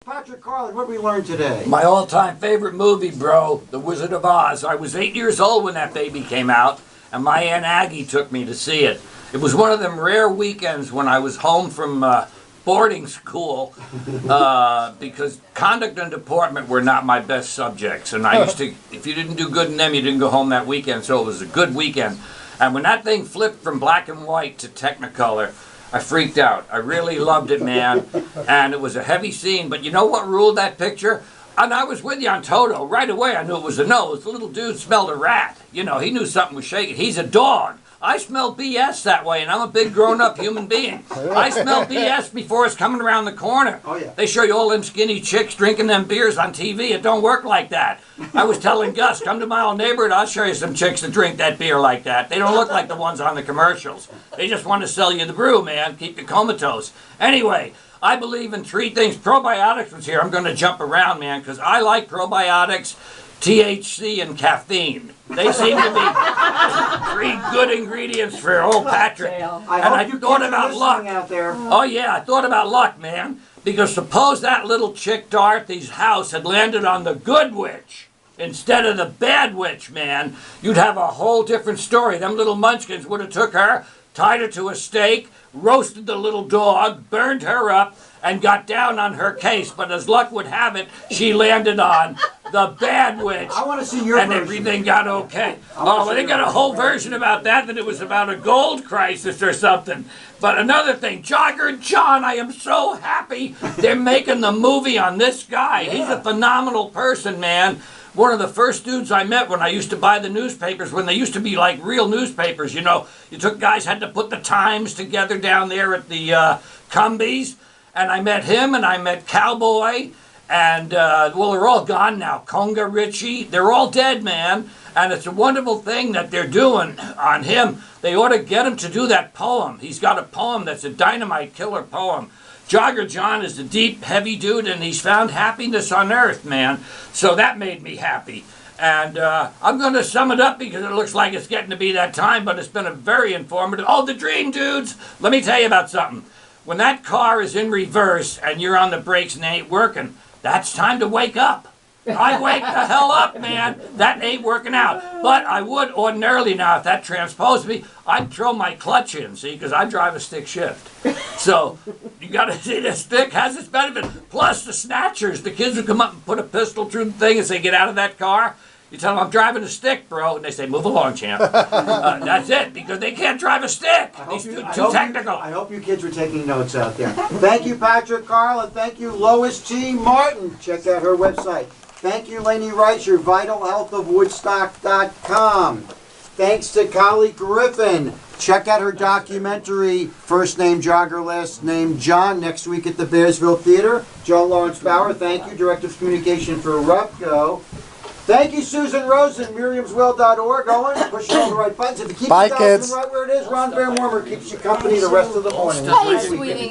Patrick Carlin, what did we learn today? My all-time favorite movie, bro, The Wizard of Oz. I was 8 years old when that baby came out, and my Aunt Aggie took me to see it. It was one of them rare weekends when I was home from boarding school because conduct and deportment were not my best subjects. And I used to, if you didn't do good in them, you didn't go home that weekend, so it was a good weekend. And when that thing flipped from black and white to Technicolor, I freaked out. I really loved it, man. And it was a heavy scene, but you know what ruled that picture? And I was with you on Toto. Right away, I knew it was a nose. The little dude smelled a rat. You know, he knew something was shaking. He's a dog. I smell BS that way, and I'm a big grown-up human being. I smell BS before it's coming around the corner. Oh, yeah. They show you all them skinny chicks drinking them beers on TV. It don't work like that. I was telling Gus, come to my old neighborhood, I'll show you some chicks that drink that beer like that. They don't look like the ones on the commercials. They just want to sell you the brew, man. Keep you comatose. Anyway, I believe in three things. Probiotics was here. I'm going to jump around, man, because I like probiotics, THC, and caffeine. They seem to be three good ingredients for old Patrick. I thought about luck out there. Oh yeah, I thought about luck, man. Because suppose that little chick Dorothy's house had landed on the good witch instead of the bad witch, man. You'd have a whole different story. Them little munchkins would have took her, tied her to a stake, roasted the little dog, burned her up, and got down on her case. But as luck would have it, she landed on the bad witch. I want to see your and version. Everything got okay. Oh, well, they got a whole version about that it was about a gold crisis or something. But another thing, Jogger John, I am so happy they're making the movie on this guy. Yeah. He's a phenomenal person, man. One of the first dudes I met when I used to buy the newspapers, when they used to be like real newspapers, you know, you took guys had to put the Times together down there at the Cumbies, and I met him, and I met Cowboy, and well, they're all gone now. Conga Ritchie, they're all dead, man. And it's a wonderful thing that they're doing on him. They ought to get him to do that poem. He's got a poem that's a dynamite killer poem. Jogger John is a deep, heavy dude, and he's found happiness on earth, man. So that made me happy. And I'm going to sum it up because it looks like it's getting to be that time, but it's been a very informative. Oh, the dream, dudes! Let me tell you about something. When that car is in reverse and you're on the brakes and they ain't working, that's time to wake up. I wake the hell up, man. That ain't working out. But I would ordinarily now, if that transposed me, I'd throw my clutch in, see, because I drive a stick shift. So you got to see the stick has its benefit. Plus the snatchers, the kids who come up and put a pistol through the thing and say, get out of that car. You tell them, I'm driving a stick, bro. And they say, move along, champ. That's it, because they can't drive a stick. It's too technical. I hope you kids were taking notes out there. Thank you, Patrick Carlin. Thank you, Lois G. Martin. Check out her website. Thank you, Lainey Rice, your vitalhealthofwoodstock.com. Thanks to Collie Griffin. Check out her documentary, First Name Jogger, Last Name John, next week at the Bearsville Theater. John Lawrence Bauer, thank you, Director of Communication for Rupco. Thank you, Susan Rosen, miriamswell.org. Owen, pushing all the right buttons. If you keep Bye, the kids. right where it is, Ron Van Warmer keeps you company the rest of the morning. Hey, sweetie.